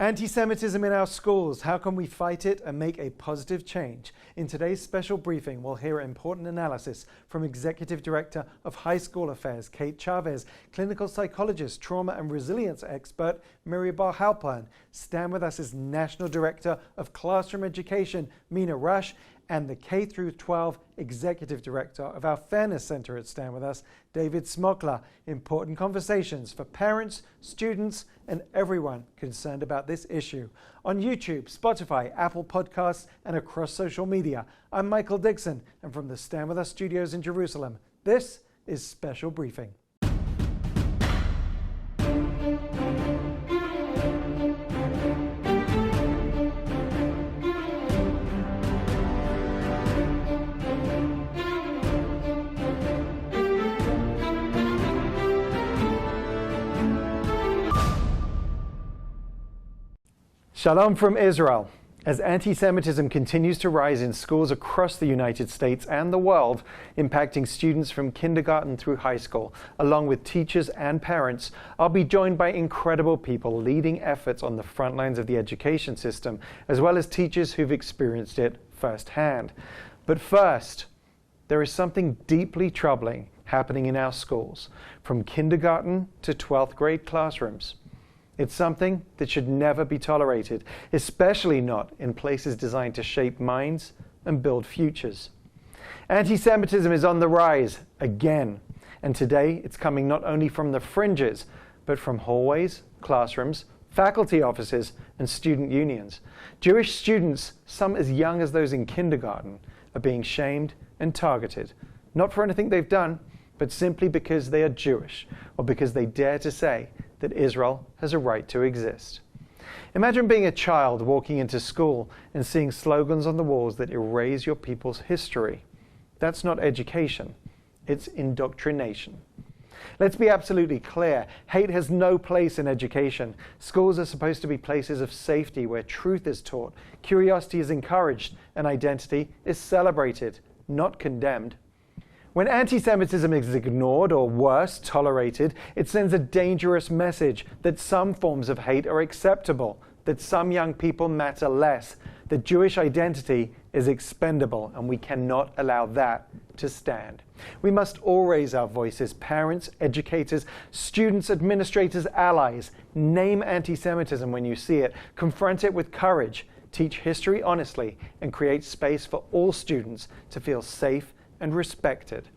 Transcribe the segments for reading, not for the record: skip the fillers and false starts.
Anti-Semitism in our schools. How can we fight it and make a positive change? In today's special briefing, we'll hear important analysis from Executive Director of High School Affairs, Kate Chavez, clinical psychologist, trauma and resilience expert, Miri Bar-Halpern, Stand With Us' National Director of Classroom Education, Mina Rush, and the K-12 Executive Director of our Fairness Center at Stand With Us, David Smokler. Important conversations for parents, students, and everyone concerned about this issue. On YouTube, Spotify, Apple Podcasts, and across social media. I'm Michael Dixon, and from the Stand With Us studios in Jerusalem, this is Special Briefing. Shalom from Israel. As anti-Semitism continues to rise in schools across the United States and the world, impacting students from kindergarten through high school, along with teachers and parents, I'll be joined by incredible people leading efforts on the front lines of the education system, as well as teachers who've experienced it firsthand. But first, there is something deeply troubling happening in our schools, from kindergarten to 12th grade classrooms. It's something that should never be tolerated, especially not in places designed to shape minds and build futures. Anti-Semitism is on the rise again, and today it's coming not only from the fringes, but from hallways, classrooms, faculty offices, and student unions. Jewish students, some as young as those in kindergarten, are being shamed and targeted, not for anything they've done, but simply because they are Jewish, or because they dare to say that Israel has a right to exist. Imagine being a child walking into school and seeing slogans on the walls that erase your people's history. That's not education, it's indoctrination. Let's be absolutely clear, hate has no place in education. Schools are supposed to be places of safety where truth is taught, curiosity is encouraged, and identity is celebrated, not condemned. When anti-Semitism is ignored or worse, tolerated, it sends a dangerous message that some forms of hate are acceptable, that some young people matter less, that Jewish identity is expendable, and we cannot allow that to stand. We must all raise our voices, parents, educators, students, administrators, allies. Name anti-Semitism when you see it, confront it with courage, teach history honestly, and create space for all students to feel safe and respected.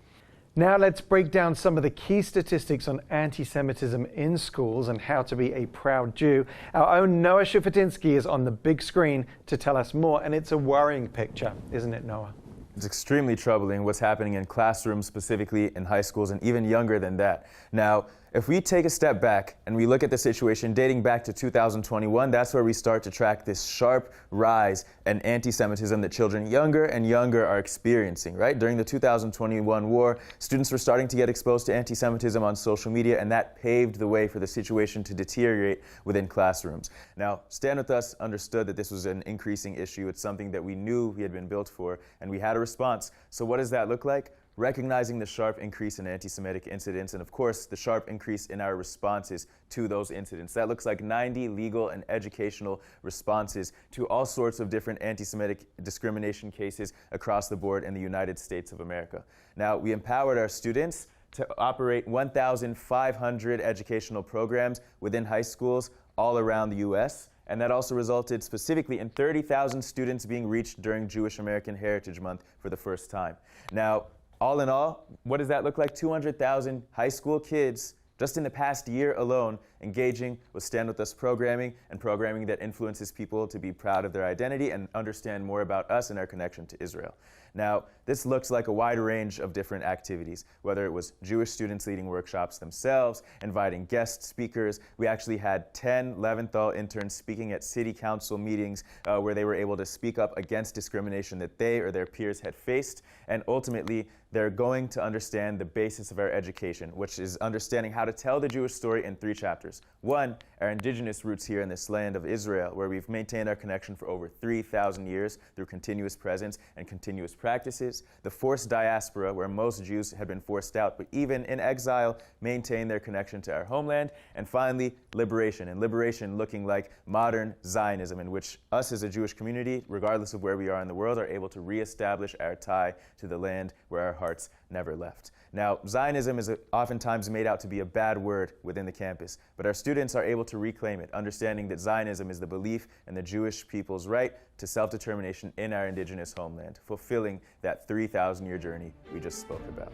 Now let's break down some of the key statistics on anti-Semitism in schools and how to be a proud Jew. Our own Noah Shufutinsky is on the big screen to tell us more, and it's a worrying picture, isn't it, Noah? It's extremely troubling what's happening in classrooms, specifically in high schools, and even younger than that. Now, if we take a step back and we look at the situation dating back to 2021, that's where we start to track this sharp rise in anti-Semitism that children younger and younger are experiencing, right? During the 2021 war, students were starting to get exposed to anti-Semitism on social media, and that paved the way for the situation to deteriorate within classrooms. Now, Stand With Us understood that this was an increasing issue. It's something that we knew we had been built for, and we had a response. So what does that look like? Recognizing the sharp increase in anti-Semitic incidents and, of course, the sharp increase in our responses to those incidents. That looks like 90 legal and educational responses to all sorts of different anti-Semitic discrimination cases across the board in the United States of America. Now, we empowered our students to operate 1,500 educational programs within high schools all around the U.S., and that also resulted specifically in 30,000 students being reached during Jewish American Heritage Month for the first time. Now, all in all, what does that look like? 200,000 high school kids just in the past year alone engaging with Stand With Us programming, and programming that influences people to be proud of their identity and understand more about us and our connection to Israel. Now, this looks like a wide range of different activities, whether it was Jewish students leading workshops themselves, inviting guest speakers. We actually had 10 Leventhal interns speaking at city council meetings where they were able to speak up against discrimination that they or their peers had faced. And ultimately, they're going to understand the basis of our education, which is understanding how to tell the Jewish story in 3 chapters. 1, our indigenous roots here in this land of Israel, where we've maintained our connection for over 3,000 years through continuous presence and continuous practices, the forced diaspora, where most Jews had been forced out, but even in exile, maintained their connection to our homeland, and finally, liberation, and liberation looking like modern Zionism, in which us as a Jewish community, regardless of where we are in the world, are able to reestablish our tie to the land where our hearts never left. Now, Zionism is oftentimes made out to be a bad word within the campus, but our students are able to reclaim it, understanding that Zionism is the belief in the Jewish people's right to self-determination in our indigenous homeland, fulfilling that 3,000-year journey we just spoke about.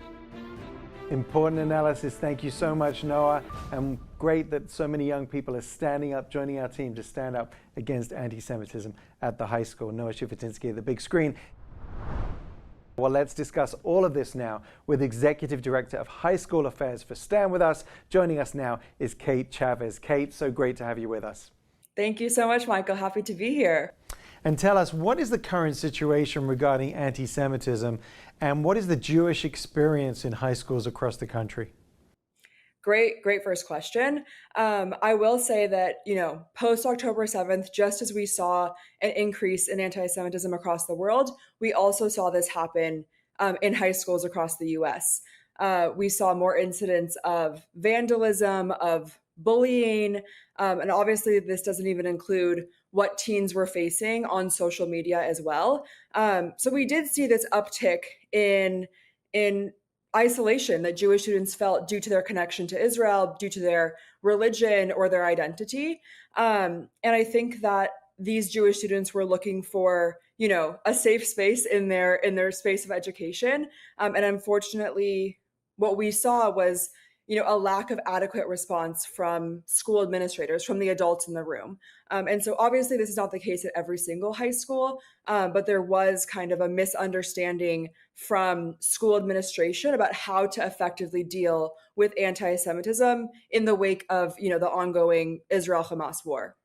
Important analysis. Thank you so much, Noah. And great that so many young people are standing up, joining our team to stand up against anti-Semitism at the high school. Noah Shifutinsky at the big screen. Well, let's discuss all of this now with Executive Director of High School Affairs for Stand With Us. Joining us now is Kate Chavez. Kate, so great to have you with us. Thank you so much, Michael. Happy to be here. And tell us, what is the current situation regarding anti-Semitism, and what is the Jewish experience in high schools across the country? Great first question. I will say that, post October 7th, just as we saw an increase in anti-Semitism across the world, we also saw this happen in high schools across the US. We saw more incidents of vandalism, of bullying, and obviously this doesn't even include what teens were facing on social media as well. So we did see this uptick in isolation that Jewish students felt due to their connection to Israel, due to their religion or their identity. And I think that these Jewish students were looking for, a safe space in their space of education. And unfortunately, what we saw was, a lack of adequate response from school administrators, from the adults in the room. And so obviously this is not the case at every single high school, but there was kind of a misunderstanding from school administration about how to effectively deal with anti-Semitism in the wake of, the ongoing Israel-Hamas war.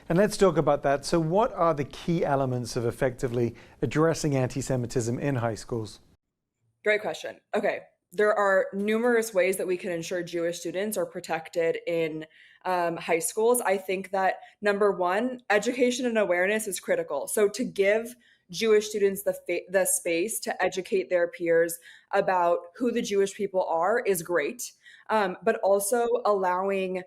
And let's talk about that. So what are the key elements of effectively addressing anti-Semitism in high schools? Great question. Okay. There are numerous ways that we can ensure Jewish students are protected in high schools. I think that number one, education and awareness is critical. So to give Jewish students the space to educate their peers about who the Jewish people are is great, but also allowing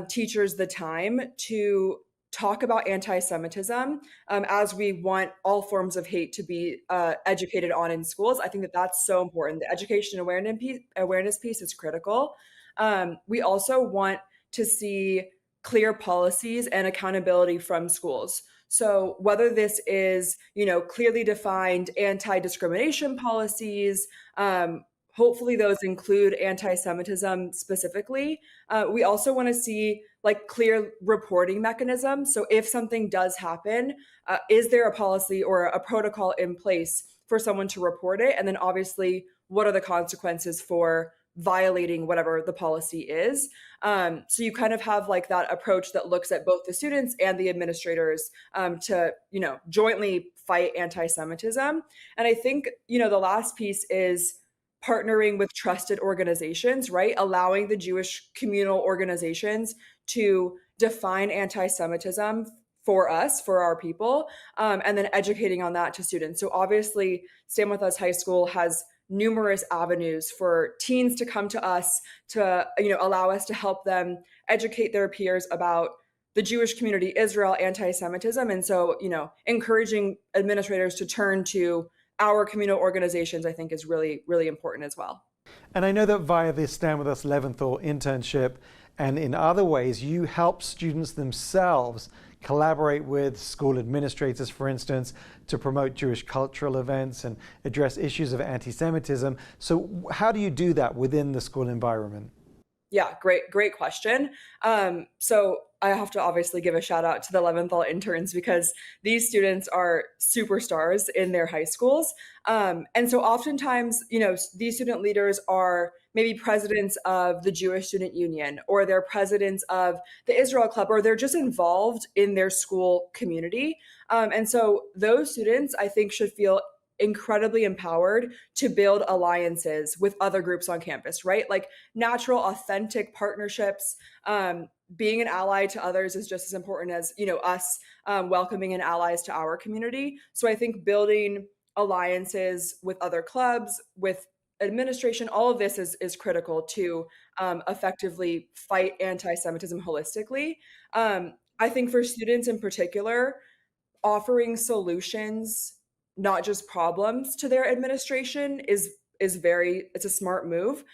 teachers the time to talk about anti-Semitism as we want all forms of hate to be educated on in schools. I think that that's so important. The education awareness piece is critical. We also want to see clear policies and accountability from schools. So whether this is, clearly defined anti-discrimination policies, hopefully those include anti-Semitism specifically. We also want to see clear reporting mechanisms. So if something does happen, is there a policy or a protocol in place for someone to report it? And then obviously, what are the consequences for violating whatever the policy is? So you kind of have that approach that looks at both the students and the administrators to, jointly fight anti-Semitism. And I think, the last piece is partnering with trusted organizations, right? Allowing the Jewish communal organizations to define anti-Semitism for us, for our people, and then educating on that to students. So obviously, Stand With Us High School has numerous avenues for teens to come to us to, allow us to help them educate their peers about the Jewish community, Israel, anti-Semitism. And so, encouraging administrators to turn to our communal organizations, I think, is really, really important as well. And I know that via this Stand With Us Leventhal internship and in other ways, you help students themselves collaborate with school administrators, for instance, to promote Jewish cultural events and address issues of anti-Semitism. So how do you do that within the school environment? Yeah, great question. So I have to obviously give a shout out to the Leventhal interns because these students are superstars in their high schools. And so oftentimes, these student leaders are maybe presidents of the Jewish Student Union, or they're presidents of the Israel Club, or they're just involved in their school community. And so those students, I think, should feel incredibly empowered to build alliances with other groups on campus, right? Like natural, authentic partnerships being an ally to others is just as important as, us welcoming in allies to our community. So I think building alliances with other clubs, with administration, all of this is critical to effectively fight anti-Semitism holistically. I think for students in particular, offering solutions, not just problems, to their administration it's a smart move.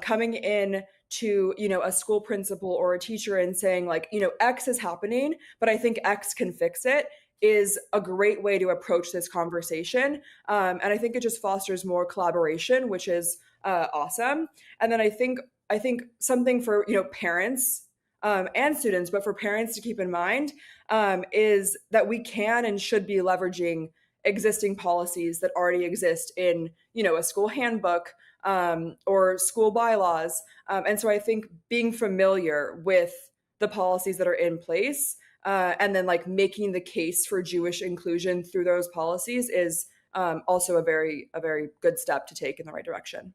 Coming in to a school principal or a teacher and saying, like, X is happening, but I think X can fix it, is a great way to approach this conversation. And I think it just fosters more collaboration, which is awesome. And then I think something for parents and students, but for parents to keep in mind, is that we can and should be leveraging existing policies that already exist in a school handbook or school bylaws. And so I think being familiar with the policies that are in place and then like making the case for Jewish inclusion through those policies is also a very good step to take in the right direction.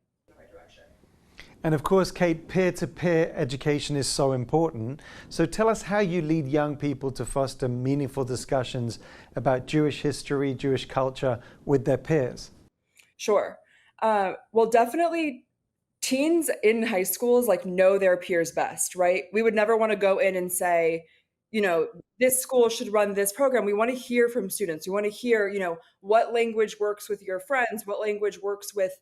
And of course, Kate, peer-to-peer education is so important. So tell us how you lead young people to foster meaningful discussions about Jewish history, Jewish culture with their peers. Sure. Well, definitely teens in high schools like know their peers best, right? We would never want to go in and say, this school should run this program. We want to hear from students. We want to hear, what language works with your friends, what language works with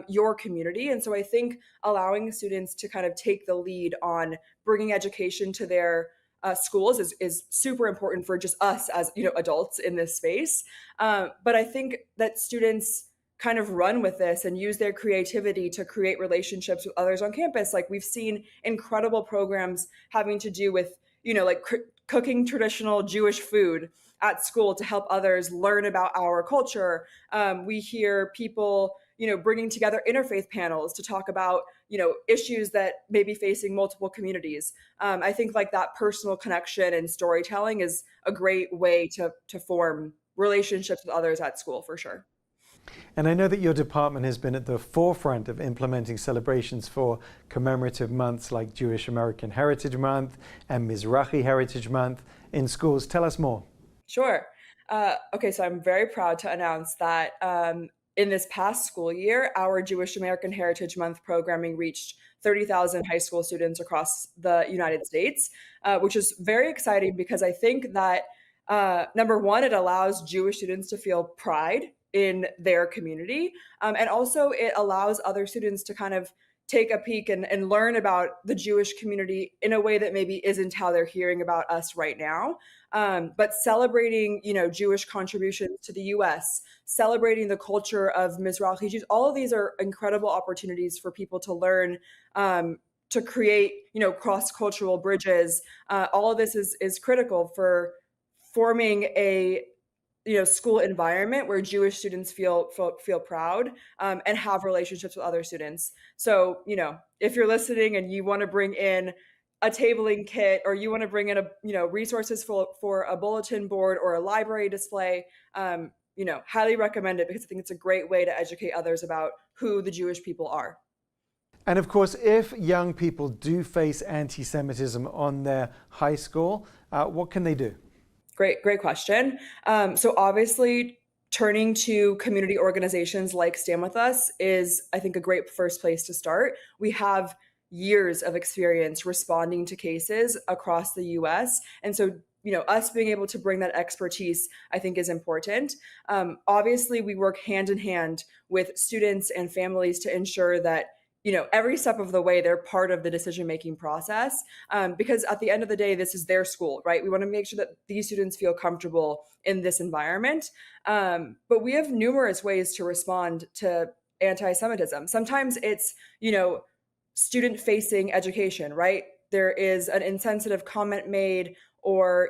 your community. And so I think allowing students to kind of take the lead on bringing education to their schools is super important for just us as adults in this space. But I think that students kind of run with this and use their creativity to create relationships with others on campus. Like we've seen incredible programs having to do with cooking traditional Jewish food at school to help others learn about our culture. We hear people, bringing together interfaith panels to talk about, issues that may be facing multiple communities. I think like that personal connection and storytelling is a great way to form relationships with others at school, for sure. And I know that your department has been at the forefront of implementing celebrations for commemorative months like Jewish American Heritage Month and Mizrahi Heritage Month in schools. Tell us more. Sure. Okay, so I'm very proud to announce that in this past school year, our Jewish American Heritage Month programming reached 30,000 high school students across the United States, which is very exciting because I think that, number one, it allows Jewish students to feel pride in their community. And also it allows other students to kind of take a peek and learn about the Jewish community in a way that maybe isn't how they're hearing about us right now. But celebrating, Jewish contributions to the US, celebrating the culture of Mizrahi Jews, all of these are incredible opportunities for people to learn, to create, cross-cultural bridges. All of this is critical for forming a school environment where Jewish students feel proud and have relationships with other students. So, if you're listening and you want to bring in a tabling kit or you want to bring in resources for a bulletin board or a library display, highly recommend it because I think it's a great way to educate others about who the Jewish people are. And of course, if young people do face anti-Semitism on their high school, what can they do? Great question. So obviously, turning to community organizations like Stand With Us is, I think, a great first place to start. We have years of experience responding to cases across the US. And so, us being able to bring that expertise, I think, is important. Obviously, we work hand in hand with students and families to ensure that every step of the way, they're part of the decision-making process because at the end of the day, this is their school, right? We want to make sure that these students feel comfortable in this environment. But we have numerous ways to respond to anti-Semitism. Sometimes it's, student-facing education, right? There is an insensitive comment made or,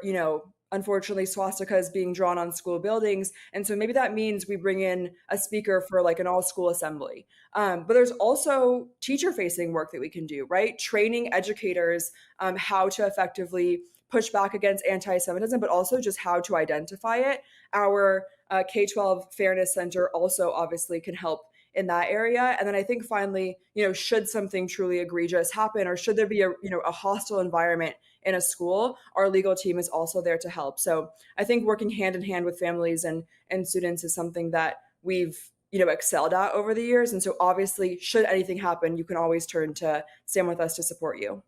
unfortunately, swastika is being drawn on school buildings. And so maybe that means we bring in a speaker for like an all-school assembly. But there's also teacher-facing work that we can do, right? Training educators how to effectively push back against anti-Semitism, but also just how to identify it. Our K-12 Fairness Center also obviously can help in that area. And then I think finally, should something truly egregious happen, or should there be a hostile environment in a school, our legal team is also there to help. So I think working hand in hand with families and students is something that we've excelled at over the years. And so obviously, should anything happen, you can always turn to Stand With Us to support you.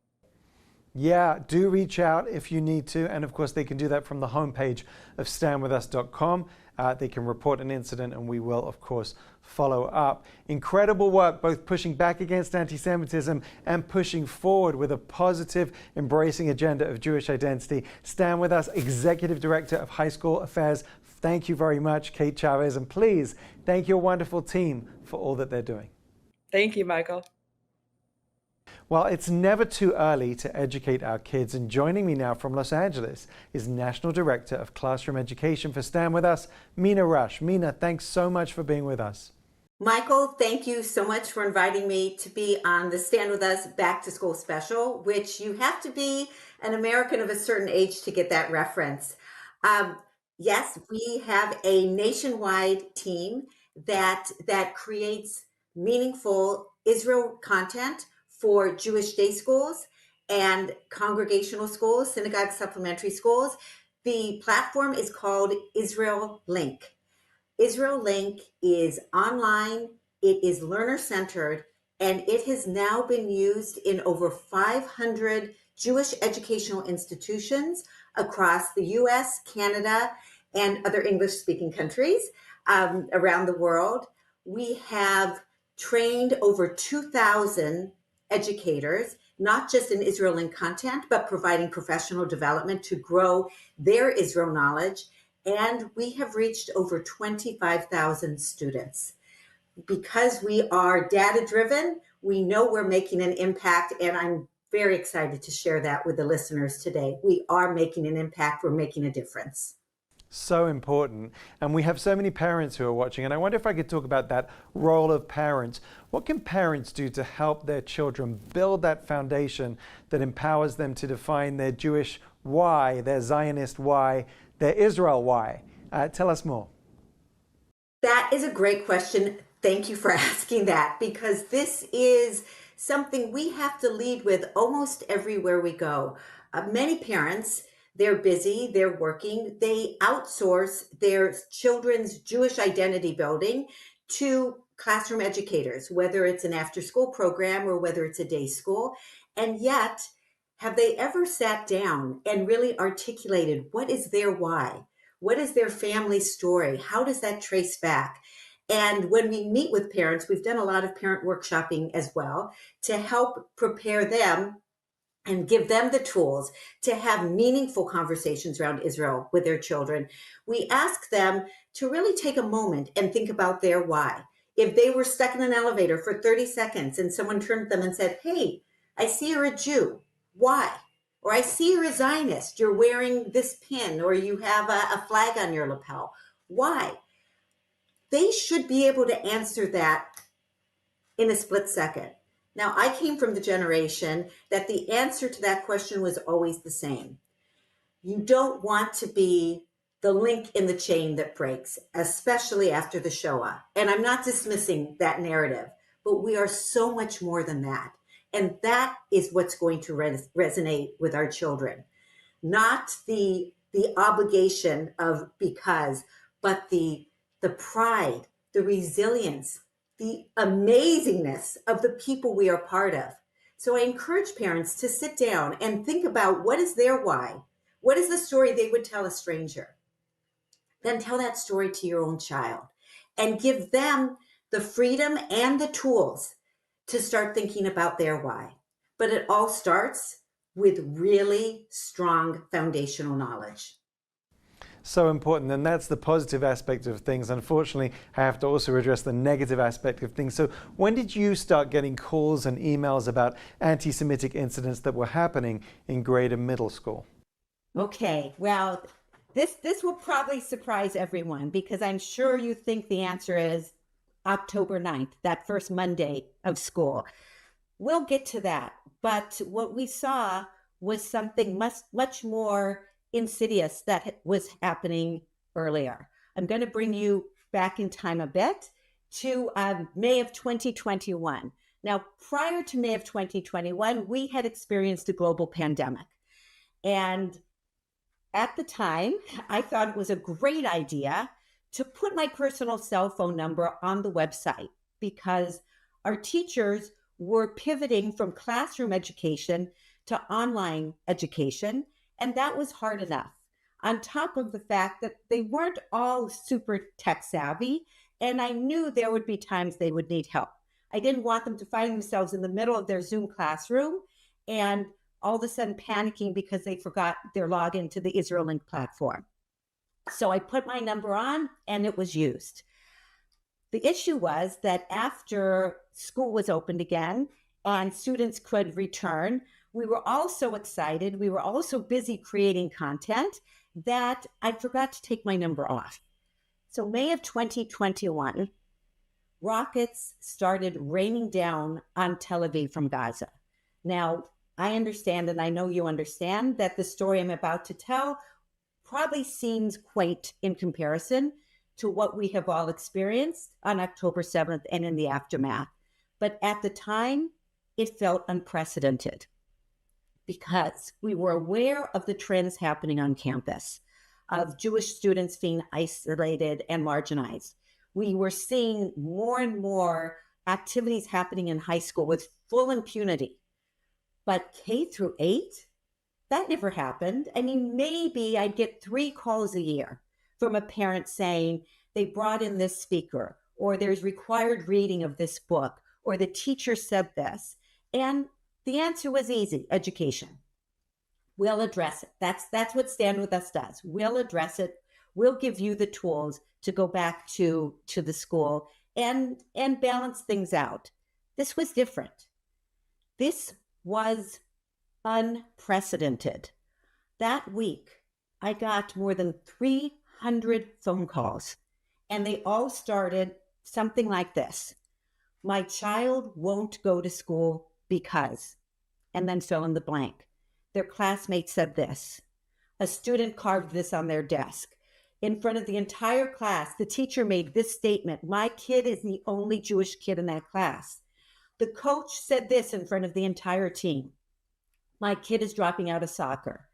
Yeah, do reach out if you need to. And of course, they can do that from the homepage of standwithus.com. They can report an incident and we will, of course, follow up. Incredible work, both pushing back against anti-Semitism and pushing forward with a positive, embracing agenda of Jewish identity. Stand With Us, Executive Director of High School Affairs. Thank you very much, Kate Chavez. And please, thank your wonderful team for all that they're doing. Thank you, Michael. Well, it's never too early to educate our kids, and joining me now from Los Angeles is National Director of Classroom Education for Stand With Us, Mina Rush. Mina, thanks so much for being with us. Michael, thank you so much for inviting me to be on the Stand With Us Back to School special, which you have to be an American of a certain age to get that reference. Yes, we have a nationwide team that creates meaningful Israel content for Jewish day schools and congregational schools, synagogue supplementary schools. The platform is called Israel Link. Israel Link is online, it is learner-centered, and it has now been used in over 500 Jewish educational institutions across the US, Canada, and other English-speaking countries around the world. We have trained over 2,000 educators, not just in Israel Link content, but providing professional development to grow their Israel knowledge. And we have reached over 25,000 students. Because we are data-driven, we know we're making an impact, and I'm very excited to share that with the listeners today. We are making an impact, we're making a difference. So important. And we have so many parents who are watching, and I wonder if I could talk about that role of parents. What can parents do to help their children build that foundation that empowers them to define their Jewish why, their Zionist why, their Israel why? Tell us more. That is a great question. Thank you for asking that, because this is something we have to lead with almost everywhere we go. Many parents, they're busy, they're working, they outsource their children's Jewish identity building to classroom educators, whether it's an after-school program or whether it's a day school. And yet, have they ever sat down and really articulated what is their why? What is their family story? How does that trace back? And when we meet with parents, we've done a lot of parent workshopping as well to help prepare them and give them the tools to have meaningful conversations around Israel with their children. We ask them to really take a moment and think about their why. If they were stuck in an elevator for 30 seconds and someone turned to them and said, "Hey, I see you're a Jew. Why?" Or "I see you're a Zionist. You're wearing this pin, or you have a flag on your lapel. Why?" They should be able to answer that in a split second. Now, I came from the generation that the answer to that question was always the same. You don't want to be the link in the chain that breaks, especially after the Shoah. And I'm not dismissing that narrative, but we are so much more than that. And that is what's going to resonate with our children. Not the obligation of because, but the pride, the resilience, the amazingness of the people we are part of. So I encourage parents to sit down and think about what is their why? What is the story they would tell a stranger? Then tell that story to your own child and give them the freedom and the tools to start thinking about their why. But it all starts with really strong foundational knowledge. So important, and that's the positive aspect of things. Unfortunately, I have to also address the negative aspect of things. So when did you start getting calls and emails about anti-Semitic incidents that were happening in grade and middle school? Okay, well, this will probably surprise everyone, because I'm sure you think the answer is October 9th, that first Monday of school. We'll get to that. But what we saw was something much more insidious that was happening earlier. I'm going to bring you back in time a bit to May of 2021. Now, prior to May of 2021, we had experienced a global pandemic. And at the time, I thought it was a great idea to put my personal cell phone number on the website because our teachers were pivoting from classroom education to online education, and that was hard enough. On top of the fact that they weren't all super tech savvy, and I knew there would be times they would need help. I didn't want them to find themselves in the middle of their Zoom classroom and all of a sudden panicking because they forgot their login to the Israel Link platform. So I put my number on and it was used. The issue was that after school was opened again and students could return, we were all so excited, we were all so busy creating content that I forgot to take my number off. So May of 2021, rockets started raining down on Tel Aviv from Gaza. Now, I understand, and I know you understand, that the story I'm about to tell probably seems quaint in comparison to what we have all experienced on October 7th and in the aftermath. But at the time, it felt unprecedented because we were aware of the trends happening on campus, of Jewish students being isolated and marginalized. We were seeing more and more activities happening in high school with full impunity. But K through 8, that never happened. I mean, maybe I'd get 3 calls a year from a parent saying they brought in this speaker, or there's required reading of this book, or the teacher said this. And the answer was easy: education. We'll address it. That's what Stand With Us does. We'll address it. We'll give you the tools to go back to the school and balance things out. This was different. This was unprecedented. That week, I got more than 300 phone calls, and they all started something like this: my child won't go to school because, and then fill in the blank. Their classmate said this. A student carved this on their desk. In front of the entire class, the teacher made this statement: my kid is the only Jewish kid in that class. The coach said this in front of the entire team: my kid is dropping out of soccer.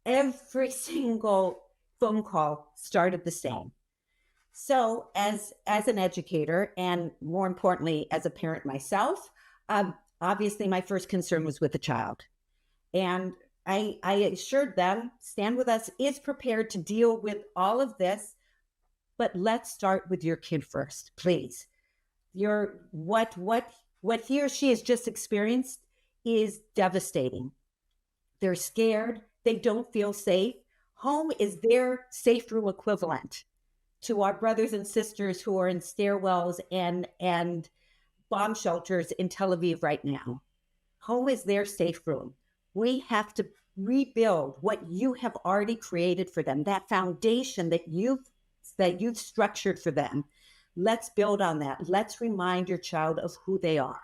Every single phone call started the same. So as an educator, and more importantly, as a parent myself, obviously my first concern was with the child. And I assured them, Stand With Us is prepared to deal with all of this, but let's start with your kid first, please. What he or she has just experienced is devastating. They're scared. They don't feel safe. Home is their safe room equivalent to our brothers and sisters who are in stairwells and bomb shelters in Tel Aviv right now. Home is their safe room. We have to rebuild what you have already created for them, that foundation that you've structured for them. Let's build on that. Let's remind your child of who they are.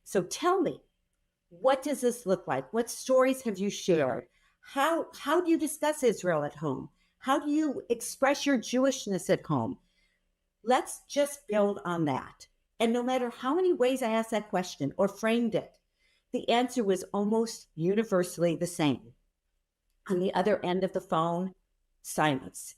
So tell me, what does this look like? What stories have you shared? How do you discuss Israel at home? How do you express your Jewishness at home? Let's just build on that. And no matter how many ways I asked that question or framed it, the answer was almost universally the same. On the other end of the phone, silence.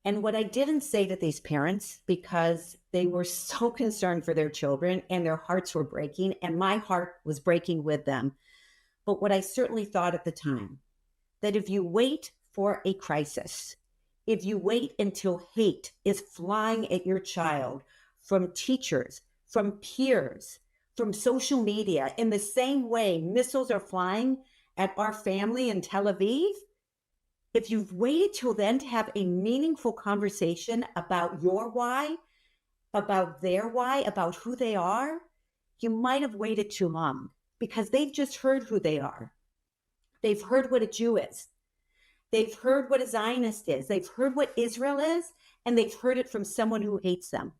And what I didn't say to these parents, because they were so concerned for their children and their hearts were breaking, and my heart was breaking with them. But what I certainly thought at the time, that if you wait for a crisis, if you wait until hate is flying at your child from teachers, from peers, from social media, in the same way missiles are flying at our family in Tel Aviv, if you've waited till then to have a meaningful conversation about your why, about their why, about who they are, you might have waited too long because they've just heard who they are. They've heard what a Jew is. They've heard what a Zionist is. They've heard what Israel is, and they've heard it from someone who hates them,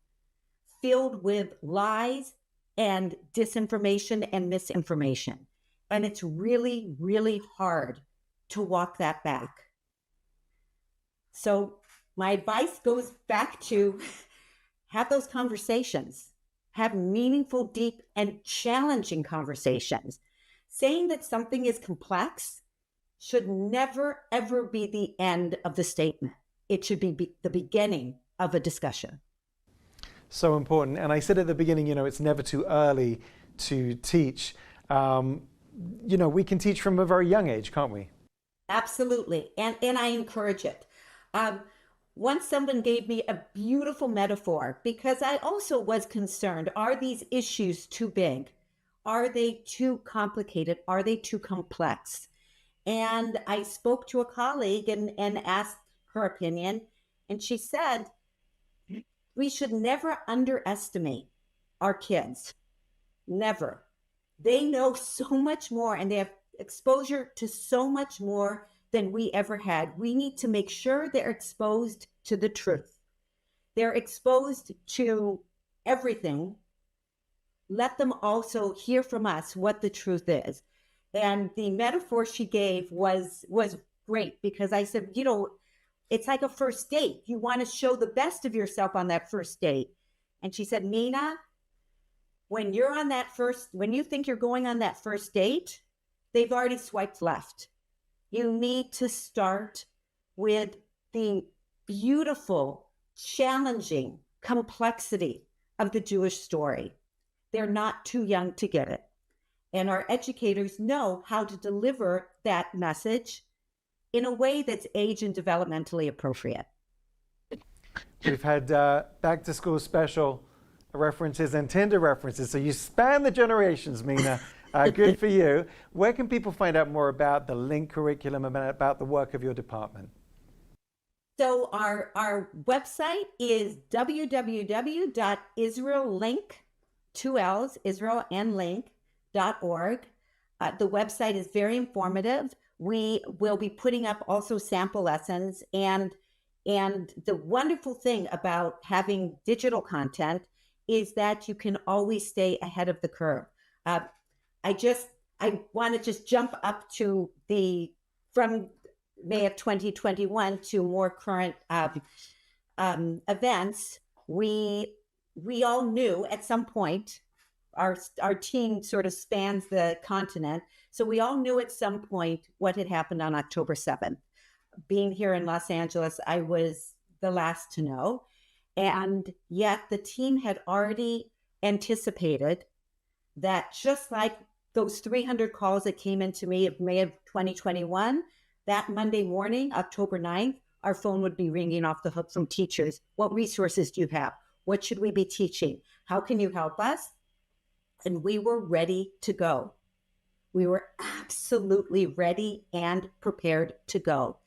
filled with lies and disinformation and misinformation. And it's really, really hard to walk that back. So my advice goes back to have those conversations, have meaningful, deep, and challenging conversations. Saying that something is complex should never, ever be the end of the statement. It should be the beginning of a discussion. So important. And I said at the beginning, it's never too early to teach. We can teach from a very young age, can't we? Absolutely. And I encourage it. Once someone gave me a beautiful metaphor, because I also was concerned, are these issues too big? Are they too complicated? Are they too complex? And I spoke to a colleague and asked her opinion. And she said, we should never underestimate our kids. Never. They know so much more and they have exposure to so much more than we ever had. We need to make sure they're exposed to the truth. They're exposed to everything. Let them also hear from us what the truth is. And the metaphor she gave was great, because I said, it's like a first date. You want to show the best of yourself on that first date. And she said, Mina, when you think you're going on that first date, they've already swiped left. You need to start with the beautiful, challenging complexity of the Jewish story. They're not too young to get it. And our educators know how to deliver that message in a way that's age and developmentally appropriate. We've had back to school special references and Tinder references. So you span the generations, Mina. Good for you. Where can people find out more about the LINK curriculum and about the work of your department? So our website is www.israellink, 2 L's, Israel and link.org. The website is very informative. We will be putting up also sample lessons. And the wonderful thing about having digital content is that you can always stay ahead of the curve. I want to just jump up to from May of 2021 to more current events. We all knew at some point, our team sort of spans the continent. So we all knew at some point what had happened on October 7th. Being here in Los Angeles, I was the last to know. And yet the team had already anticipated that, just like those 300 calls that came into me in May of 2021, that Monday morning, October 9th, our phone would be ringing off the hook from teachers. What resources do you have? What should we be teaching? How can you help us? And we were ready to go. We were absolutely ready and prepared to go.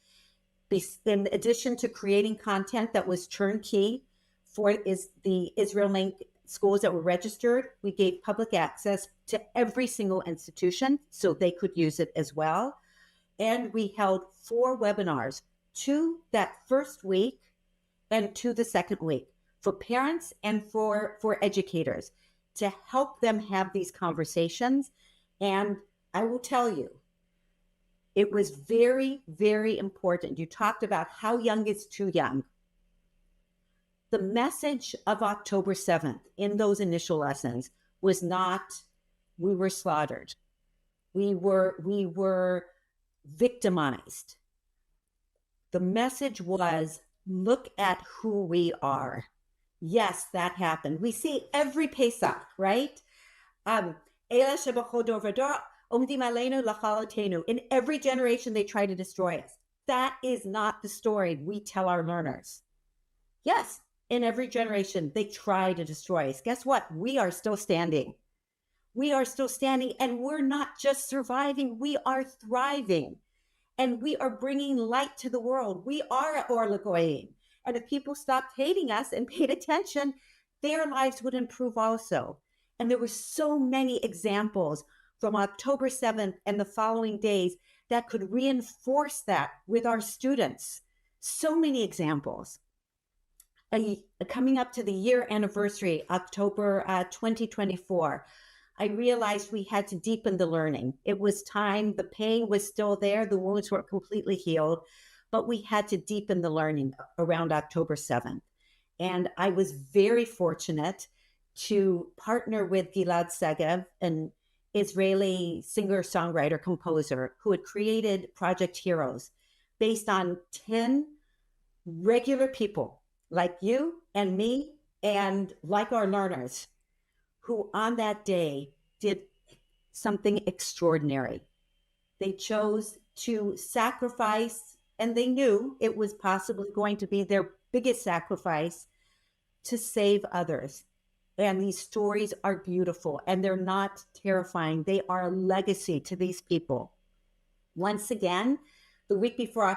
In addition to creating content that was turnkey for the Israel Link schools that were registered, we gave public access to every single institution so they could use it as well. And we held 4 webinars, 2 that first week and 2 the second week, for parents and for educators, to help them have these conversations. And I will tell you, it was very, very important. You talked about how young is too young. The message of October 7th in those initial lessons was not, we were slaughtered. We were victimized. The message was, look at who we are. Yes, that happened. We see every Pesach, right? In every generation, they try to destroy us. That is not the story we tell our learners. Yes, in every generation, they try to destroy us. Guess what? We are still standing. We are still standing, and we're not just surviving, we are thriving. And we are bringing light to the world. We are Or L'Goyim. And if people stopped hating us and paid attention, their lives would improve also. And there were so many examples from October 7th and the following days that could reinforce that with our students. So many examples. Coming up to the year anniversary, October 2024, I realized we had to deepen the learning. It was time. The pain was still there. The wounds weren't completely healed, but we had to deepen the learning around October 7th. And I was very fortunate to partner with Gilad Segev, an Israeli singer, songwriter, composer, who had created Project Heroes based on 10 regular people like you and me and like our learners who on that day did something extraordinary. They chose to sacrifice, and they knew it was possibly going to be their biggest sacrifice to save others. And these stories are beautiful and they're not terrifying. They are a legacy to these people. Once again, the week before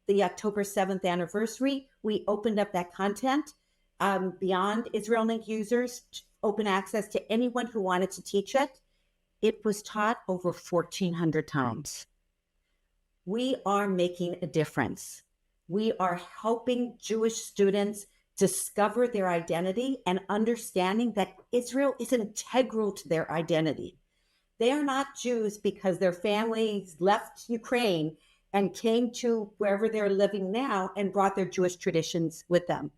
the October 7th anniversary, we opened up that content beyond Israel Link users, open access to anyone who wanted to teach it. It was taught over 1,400 times. We are making a difference. We are helping Jewish students discover their identity and understanding that Israel is integral to their identity. They are not Jews because their families left Ukraine and came to wherever they're living now and brought their Jewish traditions with them.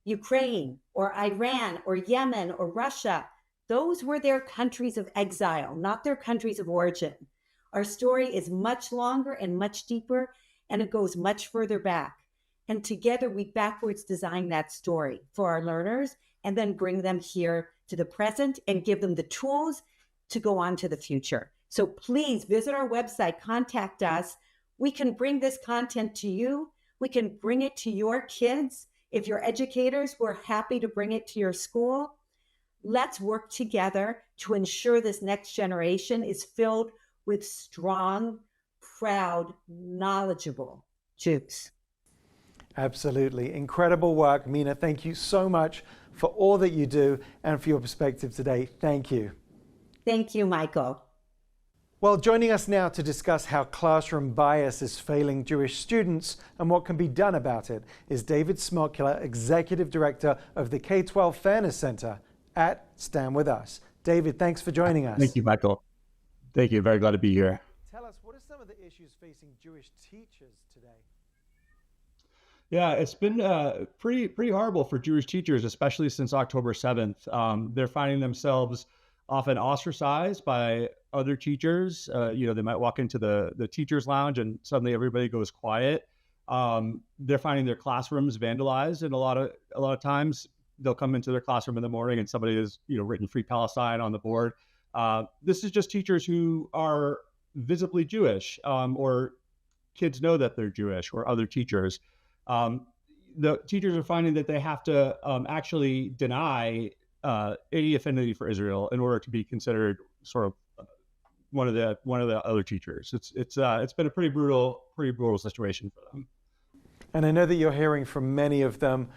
Ukraine or Iran or Yemen or Russia, those were their countries of exile, not their countries of origin. Our story is much longer and much deeper, and it goes much further back. And together we backwards design that story for our learners and then bring them here to the present and give them the tools to go on to the future. So please visit our website, contact us. We can bring this content to you. We can bring it to your kids. If you're educators, we're happy to bring it to your school. Let's work together to ensure this next generation is filled with strong, proud, knowledgeable Jews. Absolutely. Incredible work. Mina, thank you so much for all that you do and for your perspective today. Thank you. Thank you, Michael. Well, joining us now to discuss how classroom bias is failing Jewish students and what can be done about it is David Smokula, Executive Director of the K-12 Fairness Center at Stand With Us. David, thanks for joining us. Thank you, Michael. Thank you. Very glad to be here. Tell us, what are some of the issues facing Jewish teachers today? Yeah, it's been pretty horrible for Jewish teachers, especially since October 7th. They're finding themselves often ostracized by other teachers. They might walk into the teacher's lounge and suddenly everybody goes quiet. They're finding their classrooms vandalized, and a lot of times they'll come into their classroom in the morning and somebody has written Free Palestine on the board. This is just teachers who are visibly Jewish, or kids know that they're Jewish, or other teachers. The teachers are finding that they have to actually deny any affinity for Israel in order to be considered sort of one of the other teachers. It's been a pretty brutal situation for them. And I know that you're hearing from many of them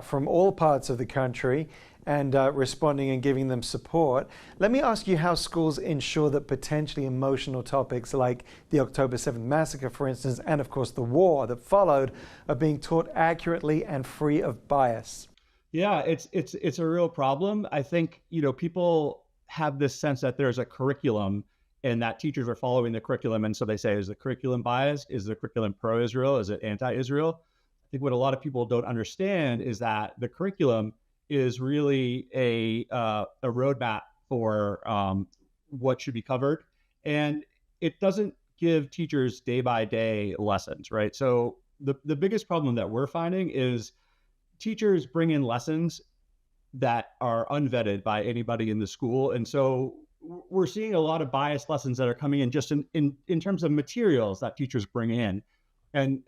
from all parts of the country and responding and giving them support. Let me ask you how schools ensure that potentially emotional topics like the October 7th massacre, for instance, and of course the war that followed, are being taught accurately and free of bias. Yeah, it's a real problem. I think, people have this sense that there's a curriculum and that teachers are following the curriculum. And so they say, is the curriculum biased? Is the curriculum pro-Israel? Is it anti-Israel? I think what a lot of people don't understand is that the curriculum is really a roadmap for what should be covered. And it doesn't give teachers day by day lessons, right? So the biggest problem that we're finding is teachers bring in lessons that are unvetted by anybody in the school. And so we're seeing a lot of biased lessons that are coming in just in terms of materials that teachers bring in. And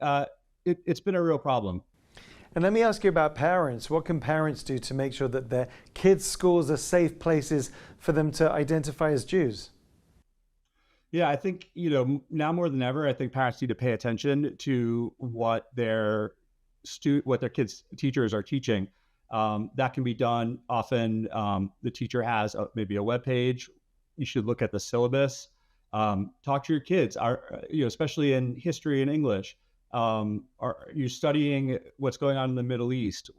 it's been a real problem. And let me ask you about parents. What can parents do to make sure that their kids' schools are safe places for them to identify as Jews? Yeah, I think, now more than ever, I think parents need to pay attention to what their kids' teachers are teaching. That can be done often. The teacher has maybe a web page. You should look at the syllabus. Talk to your kids, especially in history and English. Are you studying what's going on in the Middle East?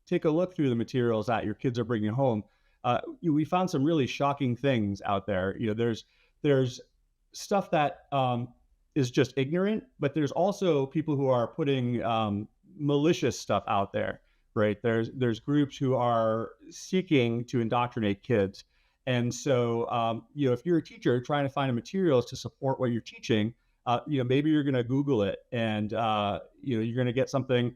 Take a look through the materials that your kids are bringing home. We found some really shocking things out there. There's stuff that is just ignorant, but there's also people who are putting malicious stuff out there. right? There's groups who are seeking to indoctrinate kids. And so, if you're a teacher trying to find materials to support what you're teaching, maybe you're going to Google it, and you're going to get something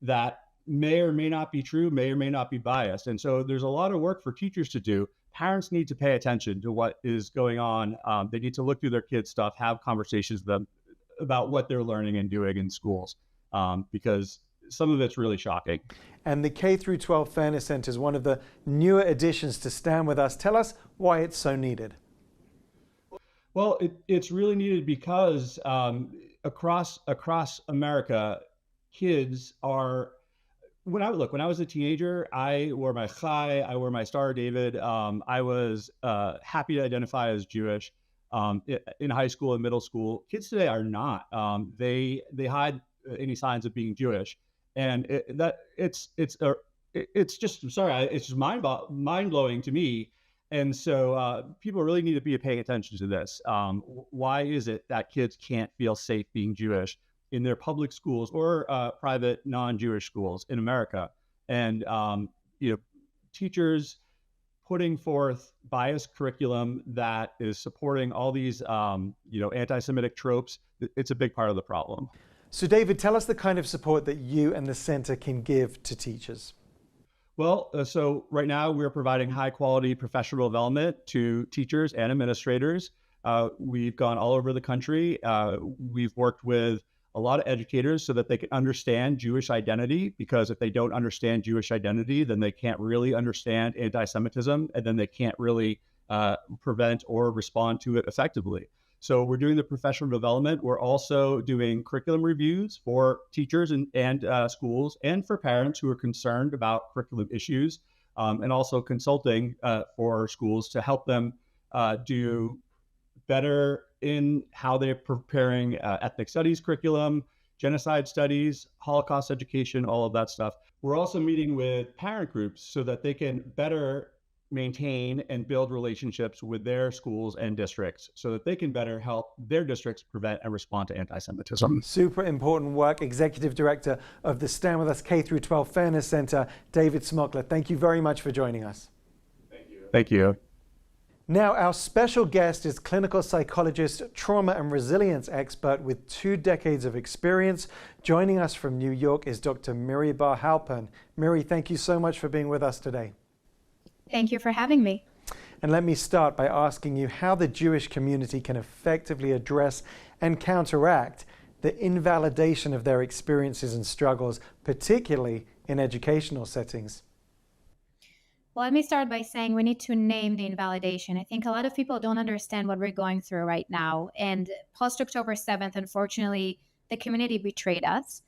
that may or may not be true, may or may not be biased. And so there's a lot of work for teachers to do. Parents need to pay attention to what is going on. They need to look through their kids' stuff, have conversations with them about what they're learning and doing in schools, because some of it's really shocking. And the K through 12 Fairness Center is one of the newer additions to Stand With Us. Tell us why it's so needed. Well, it's really needed because across America, kids are. When I was a teenager, I wore my chai, I wore my Star of David. I was happy to identify as Jewish in high school and middle school. Kids today are not. They hide any signs of being Jewish, and it's just mind blowing to me. And so people really need to be paying attention to this. Why is it that kids can't feel safe being Jewish in their public schools or private non-Jewish schools in America? And teachers putting forth biased curriculum that is supporting all these anti-Semitic tropes, it's a big part of the problem. So David, tell us the kind of support that you and the center can give to teachers. Well, so right now we're providing high quality professional development to teachers and administrators. We've gone all over the country. We've worked with a lot of educators so that they can understand Jewish identity, because if they don't understand Jewish identity, then they can't really understand anti-Semitism, and then they can't really prevent or respond to it effectively. So we're doing the professional development. We're also doing curriculum reviews for teachers and schools, and for parents who are concerned about curriculum issues, and also consulting for schools to help them do better in how they're preparing ethnic studies curriculum, genocide studies, Holocaust education, all of that stuff. We're also meeting with parent groups so that they can better maintain and build relationships with their schools and districts so that they can better help their districts prevent and respond to anti-Semitism. Super important work. Executive Director of the Stand With Us K through 12 Fairness Center, David Smokler. Thank you very much for joining us. Thank you. Thank you. Now, our special guest is clinical psychologist, trauma and resilience expert with 2 decades of experience. Joining us from New York is Dr. Miri Bar-Halpern. Miri, thank you so much for being with us today. Thank you for having me. And let me start by asking you how the Jewish community can effectively address and counteract the invalidation of their experiences and struggles, particularly in educational settings. Well, let me start by saying we need to name the invalidation. I think a lot of people don't understand what we're going through right now. And post-October 7th, unfortunately, the community betrayed us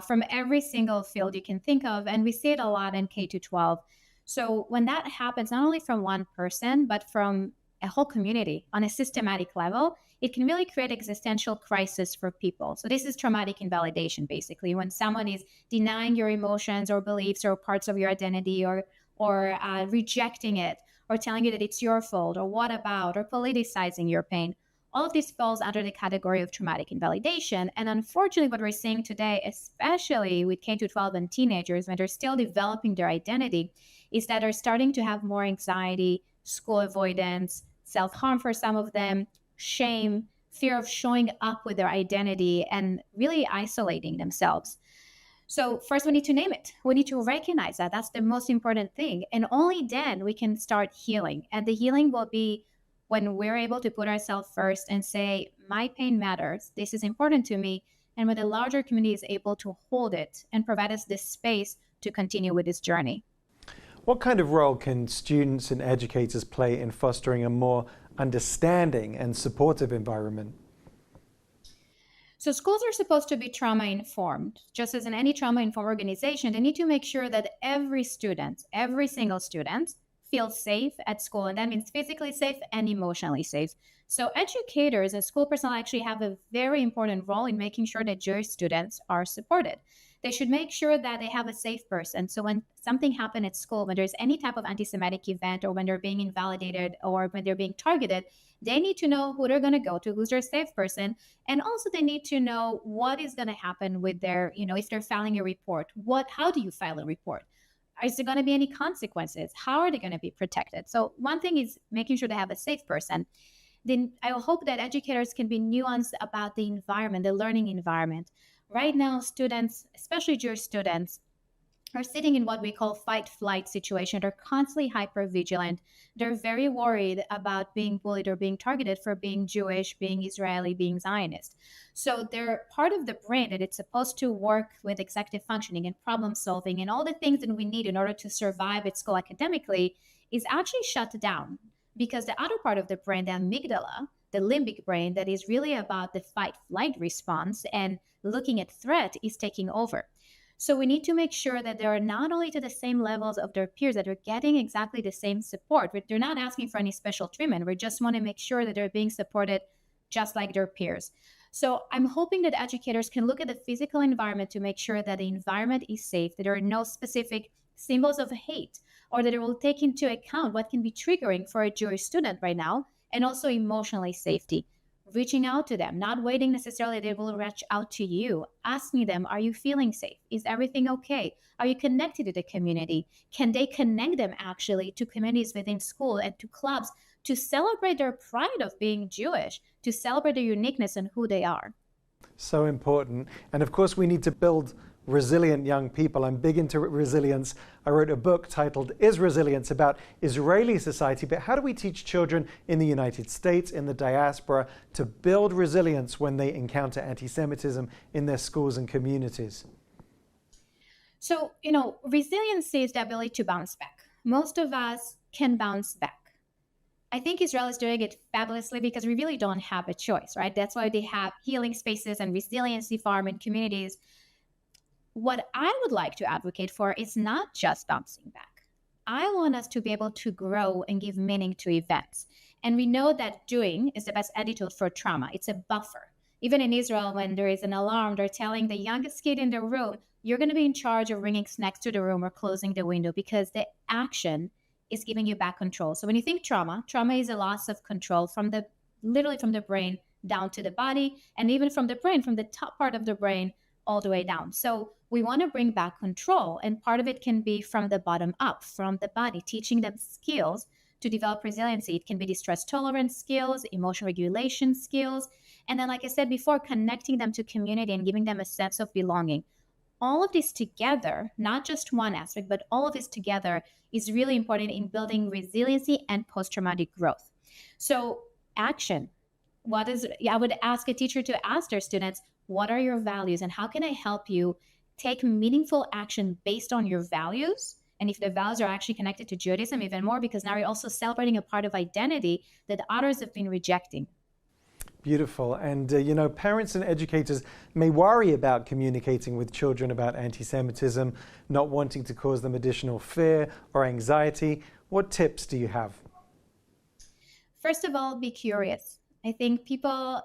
from every single field you can think of. And we see it a lot in K-12. So when that happens, not only from one person, but from a whole community on a systematic level, it can really create existential crisis for people. So this is traumatic invalidation, basically, when someone is denying your emotions or beliefs or parts of your identity, or rejecting it, or telling you that it's your fault, or what about, or politicizing your pain. All of this falls under the category of traumatic invalidation. And unfortunately, what we're seeing today, especially with K-12 and teenagers, when they're still developing their identity, is that they're starting to have more anxiety, school avoidance, self-harm for some of them, shame, fear of showing up with their identity, and really isolating themselves. So first, we need to name it. We need to recognize that. That's the most important thing. And only then we can start healing. And the healing will be when we're able to put ourselves first and say, my pain matters. This is important to me. And when the larger community is able to hold it and provide us this space to continue with this journey. What kind of role can students and educators play in fostering a more understanding and supportive environment? So schools are supposed to be trauma-informed. Just as in any trauma-informed organization, they need to make sure that every student, every single student, feel safe at school, and that means physically safe and emotionally safe. So educators and school personnel actually have a very important role in making sure that Jewish students are supported. They should make sure that they have a safe person. So when something happened at school, when there's any type of anti-Semitic event, or when they're being invalidated, or when they're being targeted, they need to know who they're going to go to, who's their safe person. And also they need to know what is going to happen with their, if they're filing a report, how do you file a report? Is there going to be any consequences? How are they going to be protected? So one thing is making sure they have a safe person. Then I hope that educators can be nuanced about the environment, the learning environment. Right now, students, especially Jewish students, are sitting in what we call fight-flight situation. They're constantly hyper-vigilant. They're very worried about being bullied or being targeted for being Jewish, being Israeli, being Zionist. So they're part of the brain that it's supposed to work with executive functioning and problem solving and all the things that we need in order to survive at school academically is actually shut down, because the other part of the brain, the amygdala, the limbic brain, that is really about the fight-flight response and looking at threat, is taking over. So we need to make sure that they're not only to the same levels of their peers, that they're getting exactly the same support. They're not asking for any special treatment. We just want to make sure that they're being supported just like their peers. So I'm hoping that educators can look at the physical environment to make sure that the environment is safe, that there are no specific symbols of hate, or that it will take into account what can be triggering for a Jewish student right now, and also emotionally safety. Reaching out to them, not waiting necessarily they will reach out to you, asking them, are you feeling safe? Is everything okay? Are you connected to the community? Can they connect them actually to communities within school and to clubs to celebrate their pride of being Jewish, to celebrate their uniqueness and who they are? So important. And of course, we need to build resilient young people. I'm big into resilience. I wrote a book titled Is Resilience, about Israeli society, but how do we teach children in the United States, in the diaspora, to build resilience when they encounter anti-Semitism in their schools and communities? So, resiliency is the ability to bounce back. Most of us can bounce back. I think Israel is doing it fabulously because we really don't have a choice, right? That's why they have healing spaces and resiliency farm and communities. What I would like to advocate for is not just bouncing back. I want us to be able to grow and give meaning to events. And we know that doing is the best antidote for trauma. It's a buffer. Even in Israel, when there is an alarm, they're telling the youngest kid in the room, you're going to be in charge of bringing snacks to the room or closing the window, because the action is giving you back control. So when you think trauma is a loss of control literally from the brain down to the body, and even from the brain, from the top part of the brain all the way down. So we want to bring back control, and part of it can be from the bottom up, from the body, teaching them skills to develop resiliency. It can be distress tolerance skills, emotional regulation skills, and then, like I said before, connecting them to community and giving them a sense of belonging. All of this together, not just one aspect, but all of this together is really important in building resiliency and post-traumatic growth. So action. I would ask a teacher to ask their students, what are your values and how can I help you take meaningful action based on your values? And if the values are actually connected to Judaism, even more, because now you're also celebrating a part of identity that others have been rejecting. Beautiful. And, parents and educators may worry about communicating with children about anti-Semitism, not wanting to cause them additional fear or anxiety. What tips do you have? First of all, be curious. I think people,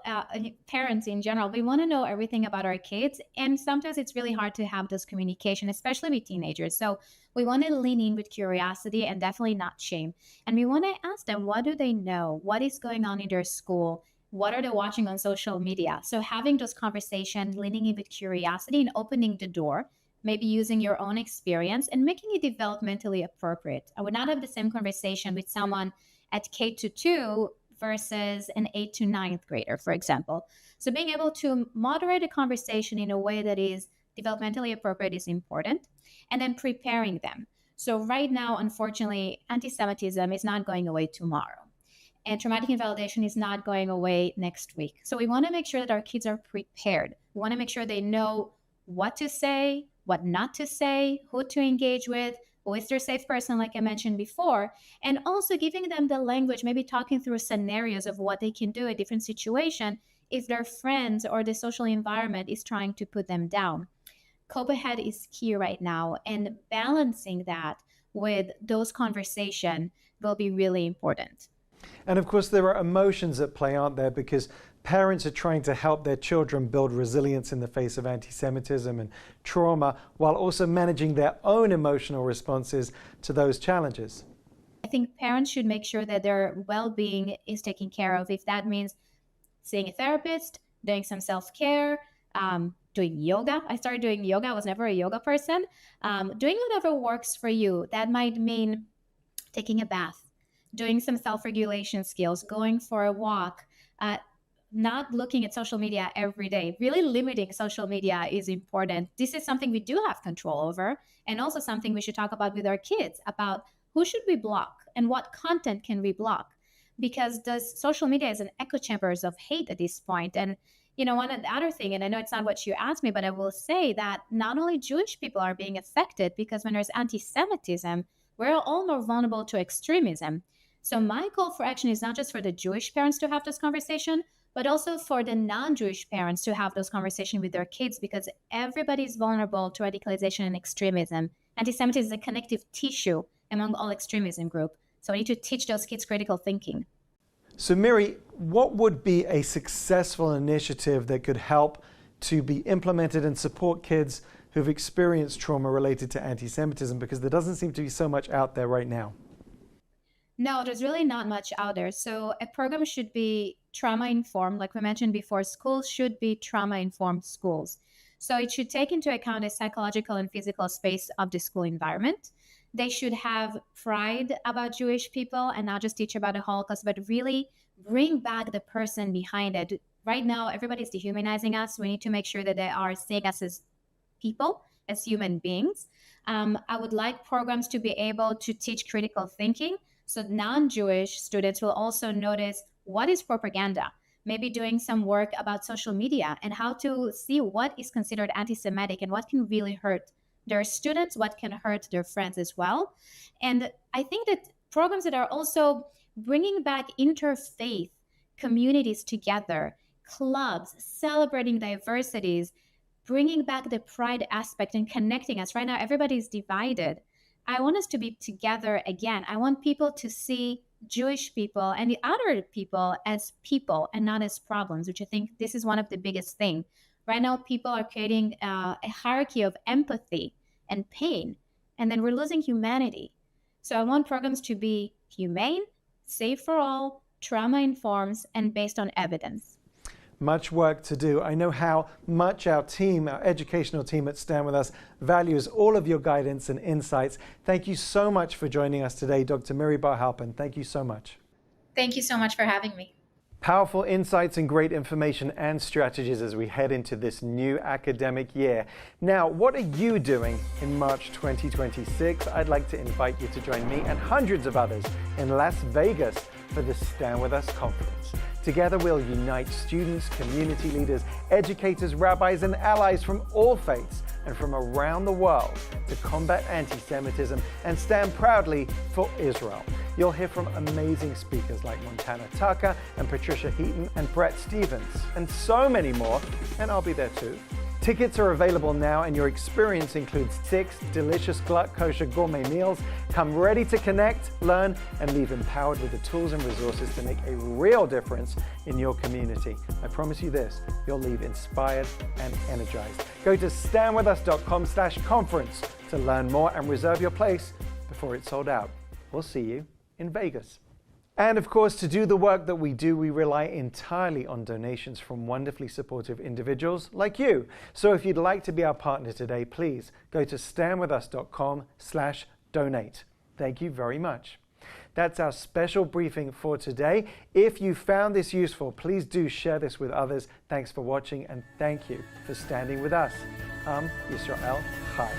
parents in general, we want to know everything about our kids. And sometimes it's really hard to have this communication, especially with teenagers. So we want to lean in with curiosity and definitely not shame. And we want to ask them, what do they know? What is going on in their school? What are they watching on social media? So having those conversations, leaning in with curiosity and opening the door, maybe using your own experience and making it developmentally appropriate. I would not have the same conversation with someone at K-2 versus an 8th to 9th grader, for example. So being able to moderate a conversation in a way that is developmentally appropriate is important. And then preparing them. So right now, unfortunately, anti-Semitism is not going away tomorrow. And traumatic invalidation is not going away next week. So we want to make sure that our kids are prepared. We want to make sure they know what to say, what not to say, who to engage with, who is their safe person, like I mentioned before, and also giving them the language, maybe talking through scenarios of what they can do in different situations if their friends or the social environment is trying to put them down. Cope ahead is key right now, and balancing that with those conversations will be really important. And of course, there are emotions at play, aren't there? Because parents are trying to help their children build resilience in the face of anti-Semitism and trauma, while also managing their own emotional responses to those challenges. I think parents should make sure that their well-being is taken care of. If that means seeing a therapist, doing some self-care, doing yoga. I started doing yoga. I was never a yoga person. Doing whatever works for you. That might mean taking a bath, doing some self-regulation skills, going for a walk, not looking at social media every day. Really limiting social media is important. This is something we do have control over, and also something we should talk about with our kids, about who should we block and what content can we block, because the social media is an echo chambers of hate at this point. And one other thing, and I know it's not what you asked me, but I will say that not only Jewish people are being affected, because when there's anti-Semitism, we're all more vulnerable to extremism. So my call for action is not just for the Jewish parents to have this conversation, but also for the non-Jewish parents to have those conversations with their kids, because everybody is vulnerable to radicalization and extremism. Anti-Semitism is a connective tissue among all extremism groups. So we need to teach those kids critical thinking. So Miri, what would be a successful initiative that could help to be implemented and support kids who've experienced trauma related to anti-Semitism? Because there doesn't seem to be so much out there right now. No, there's really not much out there. So a program should be trauma-informed. Like we mentioned before, schools should be trauma-informed schools. So it should take into account the psychological and physical space of the school environment. They should have pride about Jewish people and not just teach about the Holocaust, but really bring back the person behind it. Right now, everybody's dehumanizing us. We need to make sure that they are seeing us as people, as human beings. I would like programs to be able to teach critical thinking, so non-Jewish students will also notice what is propaganda, maybe doing some work about social media and how to see what is considered anti-Semitic and what can really hurt their students, what can hurt their friends as well. And I think that programs that are also bringing back interfaith communities together, clubs, celebrating diversities, bringing back the pride aspect and connecting us. Right now, everybody's divided. I want us to be together again. I want people to see Jewish people and the other people as people and not as problems, which I think this is one of the biggest things. Right now, people are creating a hierarchy of empathy and pain, and then we're losing humanity. So I want programs to be humane, safe for all, trauma-informed, and based on evidence. Much work to do. I know how much our team, our educational team at Stand With Us, values all of your guidance and insights. Thank you so much for joining us today, Dr. Miri Bar-Halpern. Thank you so much. Thank you so much for having me. Powerful insights and great information and strategies as we head into this new academic year. Now, what are you doing in March 2026? I'd like to invite you to join me and hundreds of others in Las Vegas for the Stand With Us conference. Together, we'll unite students, community leaders, educators, rabbis, and allies from all faiths and from around the world to combat anti-Semitism and stand proudly for Israel. You'll hear from amazing speakers like Montana Tucker and Patricia Heaton and Brett Stevens, and so many more, and I'll be there too. Tickets are available now, and your experience includes 6 delicious glut kosher gourmet meals. Come ready to connect, learn, and leave empowered with the tools and resources to make a real difference in your community. I promise you this, you'll leave inspired and energized. Go to standwithus.com/conference to learn more and reserve your place before it's sold out. We'll see you in Vegas. And of course, to do the work that we do, we rely entirely on donations from wonderfully supportive individuals like you. So if you'd like to be our partner today, please go to standwithus.com/donate. Thank you very much. That's our special briefing for today. If you found this useful, please do share this with others. Thanks for watching, and thank you for standing with us. Yisrael Chai.